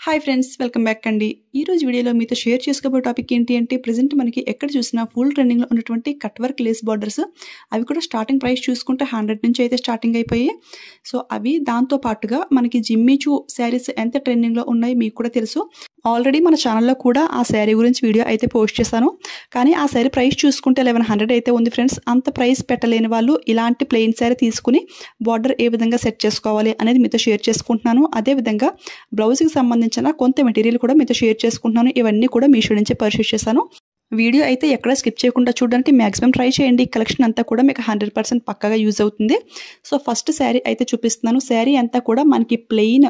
Hi friends, welcome back అండి. ఈ రోజు వీడియోలో మీతో షేర్ చేసుకోబోయే టాపిక్ ఏంటి అంటే ప్రెజెంట్ మనకి ఎక్కడ చూసినా ఫుల్ ట్రెండింగ్లో ఉన్నటువంటి కట్ వర్క్ లేస్ బార్డర్స్. అవి కూడా స్టార్టింగ్ ప్రైస్ చూసుకుంటే 100 నుంచి అయితే స్టార్టింగ్ అయిపోయాయి. సో అవి దాంతో పాటుగా మనకి జిమ్మీ చూ శారీస్ ఎంత ట్రెండింగ్లో ఉన్నాయి మీకు కూడా తెలుసు. ఆల్రెడీ మన ఛానల్లో కూడా ఆ శారీ గురించి వీడియో అయితే పోస్ట్ చేశాను. కానీ ఆ శారీ ప్రైస్ చూసుకుంటే 1100 అయితే ఉంది ఫ్రెండ్స్. అంత ప్రైస్ పెట్టలేని వాళ్ళు ఇలాంటి ప్లెయిన్ శారీ తీసుకుని బార్డర్ ఏ విధంగా సెట్ చేసుకోవాలి అనేది మీతో షేర్ చేసుకుంటున్నాను. అదేవిధంగా బ్లౌజ్కి సంబంధించిన కొంత మెటీరియల్ కూడా మీతో షేర్ చేసుకుంటున్నాను. ఇవన్నీ కూడా మీషో నుంచి పర్చేస్ చేశాను. వీడియో అయితే ఎక్కడ స్కిప్ చేయకుండా చూడడానికి మ్యాక్సిమం ట్రై చేయండి. కలెక్షన్ అంతా కూడా మీకు 100% పక్కాగా యూజ్ అవుతుంది. సో ఫస్ట్ శారీ అయితే చూపిస్తున్నాను. శారీ అంతా కూడా మనకి ప్లెయిన్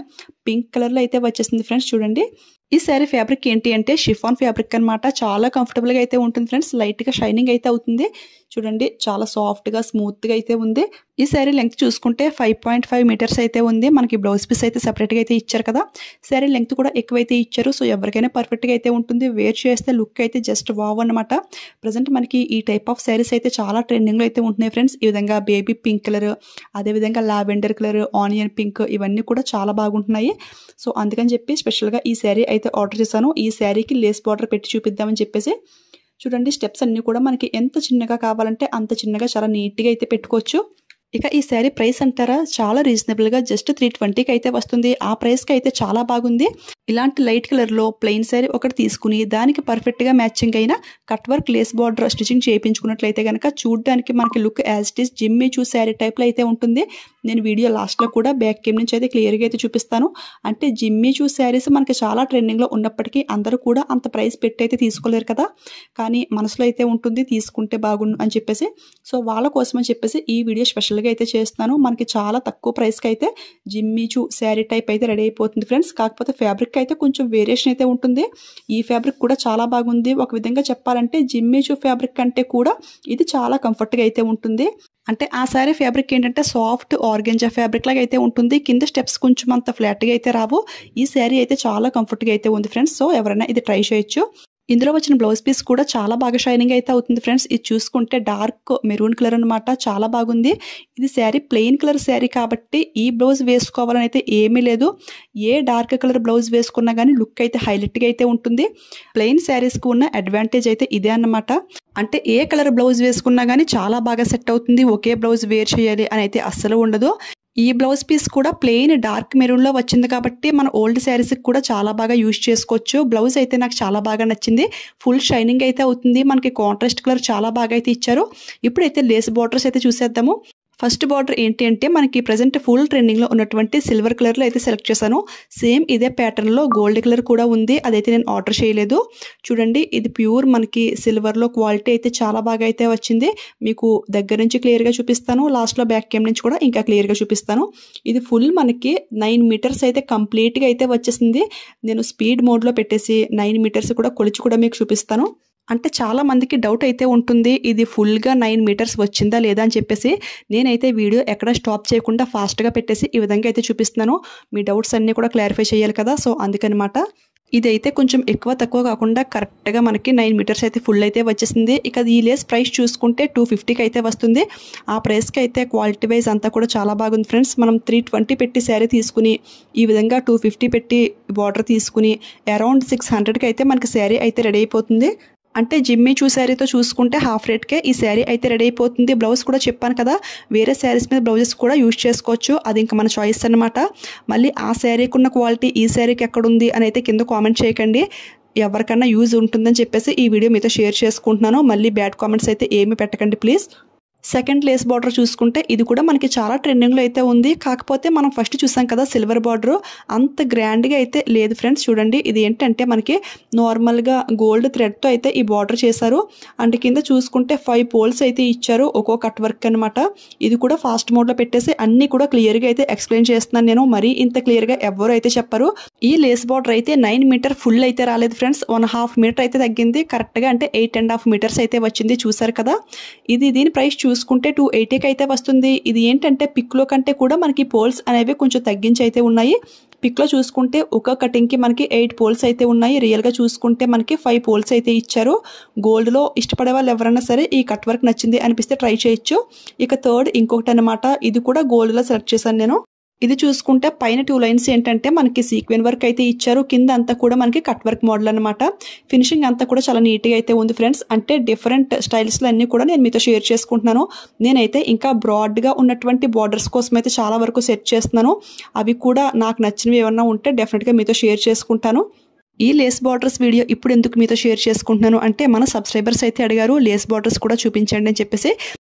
పింక్ కలర్లో అయితే వచ్చేసింది ఫ్రెండ్స్. చూడండి, ఈ శారీ ఫ్యాబ్రిక్ ఏంటి అంటే షిఫాన్ ఫ్యాబ్రిక్ అనమాట. చాలా కంఫర్టబుల్గా అయితే ఉంటుంది ఫ్రెండ్స్. లైట్గా షైనింగ్ అయితే అవుతుంది. చూడండి, చాలా సాఫ్ట్గా స్మూత్గా అయితే ఉంది. ఈ శారీ లెంగ్త్ చూసుకుంటే 5.5 మీటర్స్ అయితే ఉంది. మనకి బ్లౌజ్ పీస్ అయితే సెపరేట్గా అయితే ఇచ్చారు కదా. శారీ లెంగ్త్ కూడా ఎక్కువైతే ఇచ్చారు. సో ఎవరికైనా పర్ఫెక్ట్గా అయితే ఉంటుంది. వేర్ చేస్తే లుక్ అయితే జస్ట్ వావ్ అనమాట. ప్రజెంట్ మనకి ఈ టైప్ ఆఫ్ శారీస్ అయితే చాలా ట్రెండింగ్లో అయితే ఉంటున్నాయి ఫ్రెండ్స్. ఈ విధంగా బేబీ పింక్ కలర్, అదేవిధంగా లావెండర్ కలర్, ఆనియన్ పింక్, ఇవన్నీ కూడా చాలా బాగుంటున్నాయి. సో అందుకని చెప్పి స్పెషల్గా ఈ శారీ అయితే ఆర్డర్ చేశాను. ఈ శారీకి లేస్ బార్డర్ పెట్టి చూపిద్దామని చెప్పేసి. చూడండి, స్టెప్స్ అన్నీ కూడా మనకి ఎంత చిన్నగా కావాలంటే అంత చిన్నగా చాలా నీట్గా అయితే పెట్టుకోవచ్చు. ఇక ఈ శారీ ప్రైస్ అంటారా, చాలా రీజనబుల్గా జస్ట్ 320కి అయితే వస్తుంది. ఆ ప్రైస్కి అయితే చాలా బాగుంది. ఇలాంటి లైట్ కలర్లో ప్లెయిన్ శారీ ఒకటి తీసుకుని దానికి పర్ఫెక్ట్గా మ్యాచింగ్ అయిన cut work lace border stitching చేయించుకున్నట్లయితే కనుక చూడడానికి మనకి look as it is Jimmy Choo sari టైప్లో అయితే ఉంటుంది. నేను వీడియో లాస్ట్లో కూడా బ్యాక్ కెమ్ నుంచి అయితే క్లియర్గా అయితే చూపిస్తాను. అంటే జిమ్మీ చూ శారీస్ మనకి చాలా ట్రెండింగ్లో ఉన్నప్పటికీ అందరూ కూడా అంత ప్రైస్ పెట్టి అయితే తీసుకోలేరు కదా. కానీ మనసులో అయితే ఉంటుంది తీసుకుంటే బాగుండు అని చెప్పేసి. సో వాళ్ళ కోసం అని చెప్పేసి ఈ వీడియో స్పెషల్గా అయితే చేస్తున్నాను. మనకి చాలా తక్కువ ప్రైస్కి అయితే జిమ్మీ చూ శారీ టైప్ అయితే రెడీ అయిపోతుంది ఫ్రెండ్స్. కాకపోతే ఫ్యాబ్రిక్ అయితే కొంచెం వేరియేషన్ అయితే ఉంటుంది. ఈ ఫ్యాబ్రిక్ కూడా చాలా బాగుంది. ఒక విధంగా చెప్పాలంటే జిమ్మీ చూ ఫ్యాబ్రిక్ అంటే కూడా ఇది చాలా కంఫర్ట్గా అయితే ఉంటుంది. అంటే ఆ శారీ ఫ్యాబ్రిక్ ఏంటంటే సాఫ్ట్ ఆర్గెంజా ఫ్యాబ్రిక్ లాగా అయితే ఉంటుంది. కింద స్టెప్స్ కొంచెం అంత ఫ్లాట్గా అయితే రావు. ఈ శారీ అయితే చాలా కంఫర్ట్గా అయితే ఉంది ఫ్రెండ్స్. సో ఎవరైనా ఇది ట్రై చేయొచ్చు. ఇందులో వచ్చిన బ్లౌజ్ పీస్ కూడా చాలా బాగా షైనింగ్ అయితే అవుతుంది ఫ్రెండ్స్. ఇది చూసుకుంటే డార్క్ మెరూన్ కలర్ అనమాట. చాలా బాగుంది. ఇది శారీ ప్లెయిన్ కలర్ శారీ కాబట్టి ఈ బ్లౌజ్ వేసుకోవాలని అయితే ఏమీ లేదు. ఏ డార్క్ కలర్ బ్లౌజ్ వేసుకున్నా కానీ లుక్ అయితే హైలైట్గా అయితే ఉంటుంది. ప్లెయిన్ శారీస్కి ఉన్న అడ్వాంటేజ్ అయితే ఇదే అన్నమాట. అంటే ఏ కలర్ బ్లౌజ్ వేసుకున్నా కానీ చాలా బాగా సెట్ అవుతుంది. ఒకే బ్లౌజ్ వేర్ చేయాలి అని అయితే అస్సలు ఉండదు. ఈ బ్లౌజ్ పీస్ కూడా ప్లెయిన్ డార్క్ మెరూన్లో వచ్చింది కాబట్టి మన ఓల్డ్ శారీస్కి కూడా చాలా బాగా యూజ్ చేసుకోవచ్చు. బ్లౌజ్ అయితే నాకు చాలా బాగా నచ్చింది. ఫుల్ షైనింగ్ అయితే అవుతుంది. మనకి కాంట్రాస్ట్ కలర్ చాలా బాగా అయితే ఇచ్చారు. ఇప్పుడైతే లేస్ బార్డర్స్ అయితే చూసేద్దాము. ఫస్ట్ బార్డర్ ఏంటి అంటే మనకి ప్రజెంట్ ఫుల్ ట్రెండింగ్లో ఉన్నటువంటి సిల్వర్ కలర్లో అయితే సెలెక్ట్ చేశాను. సేమ్ ఇదే ప్యాటర్న్లో గోల్డ్ కలర్ కూడా ఉంది. అదైతే నేను ఆర్డర్ చేయలేదు. చూడండి, ఇది ప్యూర్ మనకి సిల్వర్లో క్వాలిటీ అయితే చాలా బాగా అయితే వచ్చింది. మీకు దగ్గర నుంచి క్లియర్గా చూపిస్తాను. లాస్ట్లో బ్యాక్ కెమ్ నుంచి కూడా ఇంకా క్లియర్గా చూపిస్తాను. ఇది ఫుల్ మనకి 9 మీటర్స్ అయితే కంప్లీట్గా అయితే వచ్చేసింది. నేను స్పీడ్ మోడ్లో పెట్టేసి 9 మీటర్స్ కూడా కొలిచి కూడా మీకు చూపిస్తాను. అంటే చాలా మందికి డౌట్ అయితే ఉంటుంది, ఇది ఫుల్గా 9 మీటర్స్ వచ్చిందా లేదా అని చెప్పేసి. నేనైతే వీడియో ఎక్కడ స్టాప్ చేయకుండా ఫాస్ట్గా పెట్టేసి ఈ విధంగా అయితే చూపిస్తున్నాను. మీ డౌట్స్ అన్నీ కూడా క్లారిఫై చేయాలి కదా. సో అందుకనమాట. ఇదైతే కొంచెం ఎక్కువ తక్కువ కాకుండా కరెక్ట్గా మనకి 9 మీటర్స్ అయితే ఫుల్ అయితే వచ్చేసింది. ఇక ఈ లేస్ ప్రైస్ చూసుకుంటే 250కి అయితే వస్తుంది. ఆ ప్రైస్కి అయితే క్వాలిటీ వైజ్ అంతా కూడా చాలా బాగుంది ఫ్రెండ్స్. మనం 320 పెట్టి శారీ తీసుకుని ఈ విధంగా 250 పెట్టి బార్డర్ తీసుకుని అరౌండ్ 600కి అయితే మనకి శారీ అయితే రెడీ అయిపోతుంది. అంటే జిమ్మీ చూ శారీతో చూసుకుంటే హాఫ్ రేట్కే ఈ శారీ అయితే రెడీ అయిపోతుంది. బ్లౌజ్ కూడా చెప్పాను కదా, వేరే శారీస్ మీద బ్లౌజెస్ కూడా యూజ్ చేసుకోవచ్చు. అది ఇంకా మన చాయిస్ అనమాట. మళ్ళీ ఆ శారీకి ఉన్న క్వాలిటీ ఈ శారీకి ఎక్కడుంది అని అయితే కింద కామెంట్ చేయకండి. ఎవరికన్నా యూజ్ ఉంటుందని చెప్పేసి ఈ వీడియో మీతో షేర్ చేసుకుంటున్నాను. మళ్ళీ బ్యాడ్ కామెంట్స్ అయితే ఏమీ పెట్టకండి ప్లీజ్. సెకండ్ లేస్ బార్డర్ చూసుకుంటే ఇది కూడా మనకి చాలా ట్రెండింగ్లో అయితే ఉంది. కాకపోతే మనం ఫస్ట్ చూసాం కదా సిల్వర్ బార్డర్, అంత గ్రాండ్గా అయితే లేదు ఫ్రెండ్స్. చూడండి, ఇది ఏంటంటే మనకి నార్మల్గా గోల్డ్ థ్రెడ్తో అయితే ఈ బార్డర్ చేశారు. అండ్ కింద చూసుకుంటే 5 పోల్స్ అయితే ఇచ్చారు. ఒక్కో కట్ వర్క్ అనమాట. ఇది కూడా ఫాస్ట్ మోడ్లో పెట్టేసి అన్నీ కూడా క్లియర్గా అయితే ఎక్స్ప్లెయిన్ చేస్తున్నాను నేను. మరీ ఇంత క్లియర్గా ఎవరు అయితే చెప్పరు. ఈ లేస్ బార్డర్ అయితే 9 మీటర్ ఫుల్ అయితే రాలేదు ఫ్రెండ్స్. 1.5 మీటర్ అయితే తగ్గింది కరెక్ట్గా. అంటే 8.5 మీటర్స్ అయితే వచ్చింది. చూసారు కదా. దీని ప్రైస్ చూసుకుంటే 280కి అయితే వస్తుంది. ఇది ఏంటంటే పిక్లో కంటే కూడా మనకి పోల్స్ అనేవి కొంచెం తగ్గించి అయితే ఉన్నాయి. పిక్లో చూసుకుంటే ఒక కటింగ్కి మనకి 8 పోల్స్ అయితే ఉన్నాయి. రియల్గా చూసుకుంటే మనకి 5 పోల్స్ అయితే ఇచ్చారు. గోల్డ్లో ఇష్టపడే వాళ్ళు ఎవరైనా సరే ఈ కట్ వర్క్ నచ్చింది అనిపిస్తే ట్రై చేయొచ్చు. ఇక థర్డ్ ఇంకొకటి అనమాట. ఇది కూడా గోల్డ్లో సెలెక్ట్ చేశాను నేను. ఇది చూసుకుంటే పైన 2 లైన్స్ ఏంటంటే మనకి సీక్వెన్ వర్క్ అయితే ఇచ్చారు, కింద అంతా కూడా మనకి కట్ వర్క్ మోడల్ అనమాట. ఫినిషింగ్ అంతా కూడా చాలా నీట్గా అయితే ఉంది ఫ్రెండ్స్. అంటే డిఫరెంట్ స్టైల్స్లో అన్నీ కూడా నేను మీతో షేర్ చేసుకుంటున్నాను. నేనైతే ఇంకా బ్రాడ్గా ఉన్నటువంటి బార్డర్స్ కోసం అయితే చాలా వరకు సెట్ చేస్తున్నాను. అవి కూడా నాకు నచ్చినవి ఏమన్నా ఉంటే డెఫినెట్గా మీతో షేర్ చేసుకుంటాను. ఈ లేస్ బార్డర్స్ వీడియో ఇప్పుడు ఎందుకు మీతో షేర్ చేసుకుంటున్నాను అంటే మన సబ్స్క్రైబర్స్ అయితే అడిగారు లేస్ బార్డర్స్ కూడా చూపించండి అని చెప్పేసి.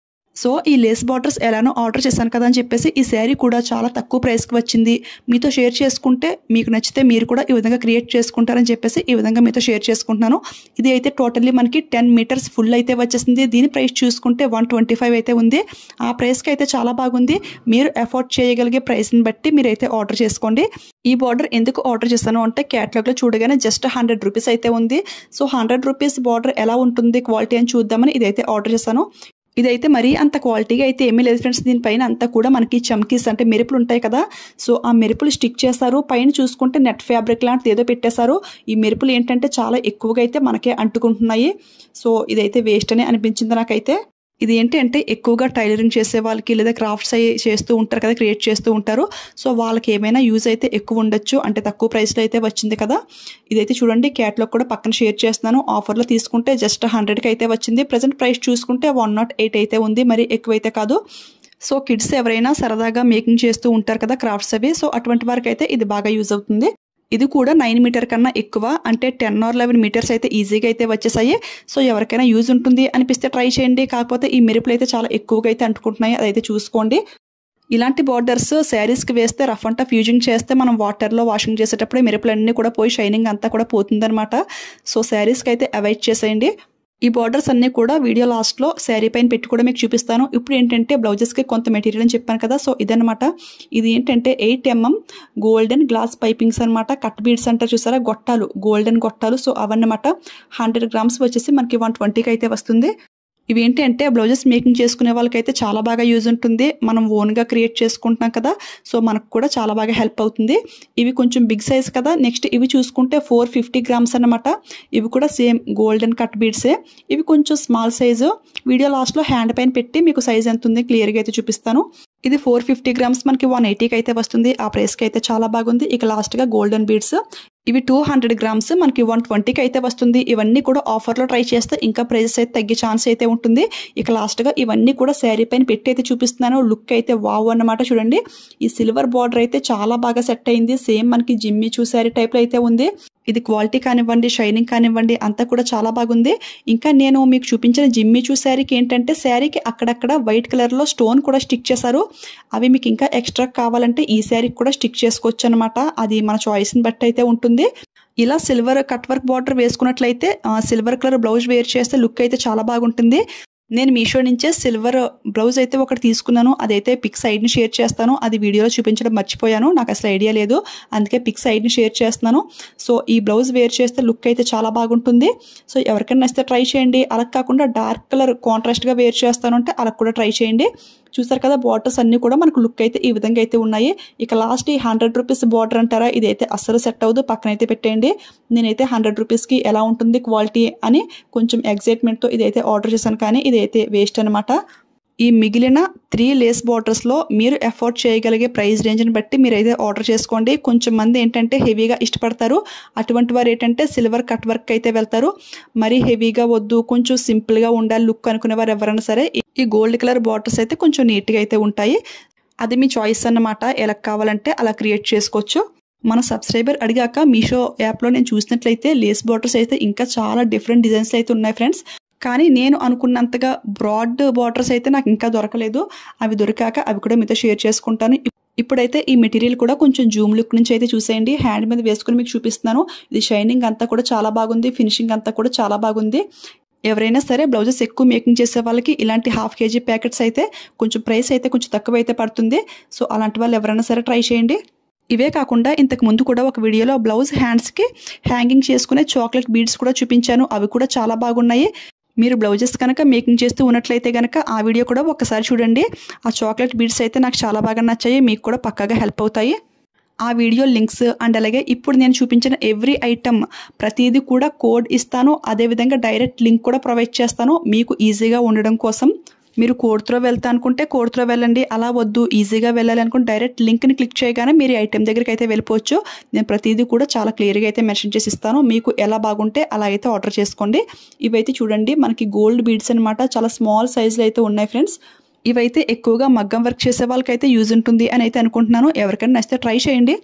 సో ఈ లేస్ బార్డర్స్ ఎలానో ఆర్డర్ చేశాను కదా అని చెప్పేసి ఈ శారీ కూడా చాలా తక్కువ ప్రైస్కి వచ్చింది. మీతో షేర్ చేసుకుంటే మీకు నచ్చితే మీరు కూడా ఈ విధంగా క్రియేట్ చేసుకుంటారని చెప్పేసి ఈ విధంగా మీతో షేర్ చేసుకుంటున్నాను. ఇది అయితే టోటల్లీ మనకి 10 మీటర్స్ ఫుల్ అయితే వచ్చేసింది. దీని ప్రైస్ చూసుకుంటే 125 అయితే ఉంది. ఆ ప్రైస్కి అయితే చాలా బాగుంది. మీరు అఫోర్డ్ చేయగలిగే ప్రైస్ని బట్టి మీరైతే ఆర్డర్ చేసుకోండి. ఈ బార్డర్ ఎందుకు ఆర్డర్ చేస్తాను అంటే క్యాటలాగ్లో చూడగానే జస్ట్ 100 రూపీస్ అయితే ఉంది. సో 100 రూపీస్ బార్డర్ ఎలా ఉంటుంది క్వాలిటీ అని చూద్దామని ఇదైతే ఆర్డర్ చేశాను. ఇదైతే మరీ అంత క్వాలిటీగా అయితే ఏమీ లేదు ఫ్రెండ్స్. దీనిపైన అంతా కూడా మనకి చమ్కీస్ అంటే మెరుపులు ఉంటాయి కదా, సో ఆ మెరుపులు స్టిక్ చేస్తారు. పైన చూసుకుంటే నెట్ ఫ్యాబ్రిక్ లాంటిది ఏదో పెట్టేశారు. ఈ మెరుపులు ఏంటంటే చాలా ఎక్కువగా అయితే మనకే అంటుకుంటున్నాయి. సో ఇదైతే వేస్ట్ అని అనిపించింది నాకైతే. ఇది ఏంటి అంటే ఎక్కువగా టైలరింగ్ చేసే వాళ్ళకి లేదా క్రాఫ్ట్స్ అయ్యి చేస్తూ ఉంటారు కదా, క్రియేట్ చేస్తూ ఉంటారు. సో వాళ్ళకి ఏమైనా యూజ్ అయితే ఎక్కువ ఉండొచ్చు. అంటే తక్కువ ప్రైస్లో అయితే వచ్చింది కదా. ఇదైతే చూడండి క్యాట్లాగ్ కూడా పక్కన షేర్ చేస్తున్నాను. ఆఫర్లో తీసుకుంటే జస్ట్ 100కి అయితే వచ్చింది. ప్రజెంట్ ప్రైస్ చూసుకుంటే 108 అయితే ఉంది, మరి ఎక్కువైతే కాదు. సో కిడ్స్ ఎవరైనా సరదాగా మేకింగ్ చేస్తూ ఉంటారు కదా క్రాఫ్ట్స్ అవి, సో అటువంటి వారికి అయితే ఇది బాగా యూజ్ అవుతుంది. ఇది కూడా 9 మీటర్ కన్నా ఎక్కువ, అంటే 10 or 11 మీటర్స్ అయితే ఈజీగా అయితే వచ్చేసాయి. సో ఎవరికైనా యూజ్ ఉంటుంది అనిపిస్తే ట్రై చేయండి. కాకపోతే ఈ మెరుపులు అయితే చాలా ఎక్కువగా అయితే అంటుకుంటున్నాయి, అదైతే చూసుకోండి. ఇలాంటి బార్డర్స్ శారీస్కి వేస్తే రఫ్ అండ్ టఫ్ యూజింగ్ చేస్తే మనం వాటర్లో వాషింగ్ చేసేటప్పుడు మెరుపులన్నీ కూడా పోయి షైనింగ్ అంతా కూడా పోతుందన్నమాట. సో శారీస్కి అయితే అవాయిడ్ చేసేయండి. ఈ బార్డర్స్ అన్నీ కూడా వీడియో లాస్ట్లో శారీ పైన పెట్టి కూడా మీకు చూపిస్తాను. ఇప్పుడు ఏంటంటే బ్లౌజెస్కి కొంత మెటీరియల్ అని చెప్పాను కదా, సో ఇదనమాట. ఇది ఏంటంటే 8 mm గోల్డెన్ గ్లాస్ పైపింగ్స్ అనమాట. కట్ బీడ్స్ అంటే చూసారా, గొట్టాలు, గోల్డెన్ గొట్టాలు. సో అవన్నమాట 100 grams వచ్చేసి మనకి 120కి అయితే వస్తుంది. ఇవి ఏంటి అంటే బ్లౌజెస్ మేకింగ్ చేసుకునే వాళ్ళకైతే చాలా బాగా యూజ్ ఉంటుంది. మనం ఓన్గా క్రియేట్ చేసుకుంటున్నాం కదా, సో మనకు కూడా చాలా బాగా హెల్ప్ అవుతుంది. ఇవి కొంచెం బిగ్ సైజ్ కదా. నెక్స్ట్ ఇవి చూసుకుంటే 450 grams అన్నమాట. ఇవి కూడా సేమ్ గోల్డెన్ కట్ బీడ్సే. ఇవి కొంచెం స్మాల్ సైజు. వీడియో లాస్ట్లో హ్యాండ్ పైన పెట్టి మీకు సైజ్ ఎంత ఉంది క్లియర్గా అయితే చూపిస్తాను. ఇది 450 grams మనకి 180కి అయితే వస్తుంది. ఆ ప్రైస్కి అయితే చాలా బాగుంది. ఇక లాస్ట్గా గోల్డెన్ బీడ్స్, ఇవి 200 grams మనకి 120కి అయితే వస్తుంది. ఇవన్నీ కూడా ఆఫర్లో ట్రై చేస్తే ఇంకా ప్రైజెస్ అయితే తగ్గే ఛాన్స్ అయితే ఉంటుంది. ఇక లాస్ట్గా ఇవన్నీ కూడా శారీ పైన పెట్టి అయితే చూపిస్తున్నాను. లుక్ అయితే వావ్ అన్నమాట. చూడండి ఈ సిల్వర్ బార్డర్ అయితే చాలా బాగా సెట్ అయింది. సేమ్ మనకి జిమ్మి చూ శారీ టైప్లో అయితే ఉంది. ఇది క్వాలిటీ కానివ్వండి, షైనింగ్ కానివ్వండి, అంతా కూడా చాలా బాగుంది. ఇంకా నేను మీకు చూపించిన జిమ్మి చూ శారీకి ఏంటంటే శారీకి అక్కడక్కడ వైట్ కలర్లో స్టోన్ కూడా స్టిక్ చేశారు. అవి మీకు ఇంకా ఎక్స్ట్రా కావాలంటే ఈ శారీకి కూడా స్టిక్ చేసుకోవచ్చు అనమాట. అది మన చాయిస్ని బట్టి అయితే ఉంటుంది. ఇలా సిల్వర్ కట్ వర్క్ బార్డర్ వేసుకున్నట్లయితే సిల్వర్ కలర్ బ్లౌజ్ వేర్ చేస్తే లుక్ అయితే చాలా బాగుంటుంది. నేను మీషో నుంచే సిల్వర్ బ్లౌజ్ అయితే ఒకటి తీసుకున్నాను. అదైతే పిక్ సైడ్ని షేర్ చేస్తాను. అది వీడియోలో చూపించడం మర్చిపోయాను, నాకు అసలు ఐడియా లేదు, అందుకే పిక్ సైడ్ని షేర్ చేస్తున్నాను. సో ఈ బ్లౌజ్ వేర్ చేస్తే లుక్ అయితే చాలా బాగుంటుంది. సో ఎవరికైనా నచ్చితే ట్రై చేయండి. అలా కాకుండా డార్క్ కలర్ కాంట్రాస్ట్గా వేర్ చేస్తాను అంటే అలా కూడా ట్రై చేయండి. చూసారు కదా బార్డర్స్ అన్నీ కూడా మనకు లుక్ అయితే ఈ విధంగా అయితే ఉన్నాయి. ఇక లాస్ట్ ఈ 100 రూపీస్ బార్డర్ అంటారా, ఇదైతే అస్సలు సెట్ అవ్వదు, పక్కనైతే పెట్టేయండి. నేనైతే 100 రూపీస్కి ఎలా ఉంటుంది క్వాలిటీ అని కొంచెం ఎగ్జైట్మెంట్తో ఇదైతే ఆర్డర్ చేశాను, కానీ ఇదైతే వేస్ట్ అనమాట. ఈ మిగిలిన 3 లేస్ బార్డర్స్లో మీరు ఎఫోర్డ్ చేయగలిగే ప్రైస్ రేంజ్ని బట్టి మీరైతే ఆర్డర్ చేసుకోండి. కొంచెం మంది ఏంటంటే హెవీగా ఇష్టపడతారు. అటువంటి వారు ఏంటంటే సిల్వర్ కట్ వర్క్ అయితే వెళ్తారు. మరీ హెవీగా వద్దు, కొంచెం సింపుల్గా ఉండాలి లుక్ అనుకునే వారు ఎవరైనా సరే ఈ గోల్డ్ కలర్ బార్డర్స్ అయితే కొంచెం నీట్గా అయితే ఉంటాయి. అది మీ చాయిస్ అన్నమాట. ఎలా కావాలంటే అలా క్రియేట్ చేసుకోవచ్చు. మన సబ్స్క్రైబర్ అడిగాక మీషో యాప్లో నేను చూసినట్లయితే లేస్ బార్డర్స్ అయితే ఇంకా చాలా డిఫరెంట్ డిజైన్స్ అయితే ఉన్నాయి ఫ్రెండ్స్. కానీ నేను అనుకున్నంతగా బ్రాడ్ బార్డర్స్ అయితే నాకు ఇంకా దొరకలేదు. అవి దొరికాక అవి కూడా మీతో షేర్ చేసుకుంటాను. ఇప్పుడైతే ఈ మెటీరియల్ కూడా కొంచెం జూమ్ లుక్ నుంచి అయితే చూసేయండి. హ్యాండ్ మీద వేసుకుని మీకు చూపిస్తున్నాను. ఇది షైనింగ్ అంతా కూడా చాలా బాగుంది, ఫినిషింగ్ అంతా కూడా చాలా బాగుంది. ఎవరైనా సరే బ్లౌజెస్ ఎక్కువ మేకింగ్ చేసే వాళ్ళకి ఇలాంటి 1/2 kg ప్యాకెట్స్ అయితే కొంచెం ప్రైస్ అయితే కొంచెం తక్కువ అయితే పడుతుంది. సో అలాంటి వాళ్ళు ఎవరైనా సరే ట్రై చేయండి. ఇవే కాకుండా ఇంతకు ముందు కూడా ఒక వీడియోలో బ్లౌజ్ హ్యాండ్స్కి హ్యాంగింగ్ చేసుకునే చాక్లెట్ బీడ్స్ కూడా చూపించాను. అవి కూడా చాలా బాగున్నాయి. మీరు బ్లౌజెస్ కనుక మేకింగ్ చేస్తూ ఉన్నట్లయితే కనుక ఆ వీడియో కూడా ఒకసారి చూడండి. ఆ చాక్లెట్ బీడ్స్ అయితే నాకు చాలా బాగా నచ్చాయి, మీకు కూడా పక్కాగా హెల్ప్ అవుతాయి. ఆ వీడియో లింక్స్ అండ్ అలాగే ఇప్పుడు నేను చూపించిన ఎవ్రీ ఐటమ్ ప్రతిదీ కూడా కోడ్ ఇస్తాను. అదేవిధంగా డైరెక్ట్ లింక్ కూడా ప్రొవైడ్ చేస్తాను మీకు ఈజీగా ఉండడం కోసం. మీరు కోడ్తో వెళ్తా అనుకుంటే కోడ్తో వెళ్ళండి, అలా వద్దు ఈజీగా వెళ్ళాలి అనుకుంటే డైరెక్ట్ లింక్ని క్లిక్ చేయగానే మీరు ఐటెం దగ్గరికి అయితే వెళ్ళిపోవచ్చు. నేను ప్రతిదీ కూడా చాలా క్లియర్గా అయితే మెన్షన్ చేసి ఇస్తాను, మీకు ఎలా బాగుంటే అలా అయితే ఆర్డర్ చేసుకోండి. ఇవైతే చూడండి మనకి గోల్డ్ బీడ్స్ అనమాట, చాలా స్మాల్ సైజులో అయితే ఉన్నాయి ఫ్రెండ్స్. ఇవైతే ఎక్కువగా మగ్గం వర్క్ చేసే వాళ్ళకైతే యూజ్ ఉంటుంది అని అయితే అనుకుంటున్నాను. ఎవరికైనా నచ్చితే ట్రై చేయండి.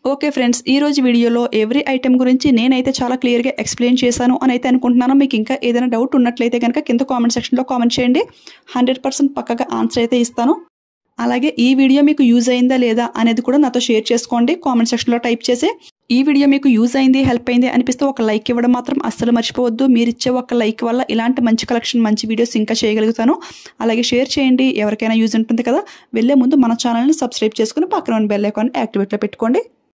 ఓకే ఫ్రెండ్స్, ఈ రోజు వీడియోలో ఎవ్రీ ఐటెం గురించి నేనైతే చాలా క్లియర్గా ఎక్స్ప్లెయిన్ చేశాను అని అయితే అనుకుంటున్నాను. మీకు ఇంకా ఏదైనా డౌట్ ఉన్నట్లయితే కనుక కింద కామెంట్ సెక్షన్లో కామెంట్ చేయండి, 100% పక్కగా ఆన్సర్ అయితే ఇస్తాను. అలాగే ఈ వీడియో మీకు యూజ్ అయిందా లేదా అనేది కూడా నాతో షేర్ చేసుకోండి కామెంట్ సెక్షన్లో టైప్ చేసి. ఈ వీడియో మీకు యూజ్ అయింది, హెల్ప్ అయింది అనిపిస్తే ఒక లైక్ ఇవ్వడం మాత్రం అస్సలు మర్చిపోవద్దు. మీరు ఇచ్చే ఒక లైక్ వల్ల ఇలాంటి మంచి కలెక్షన్, మంచి వీడియోస్ ఇంకా చేయగలుగుతాను. అలాగే షేర్ చేయండి, ఎవరికైనా యూజ్ ఉంటుంది కదా. వెళ్ళే ముందు మన ఛానల్ని సబ్స్క్రైబ్ చేసుకుని పక్కన ఉన్న బెల్ ఐకాన్ యాక్టివేట్లో పెట్టుకోండి.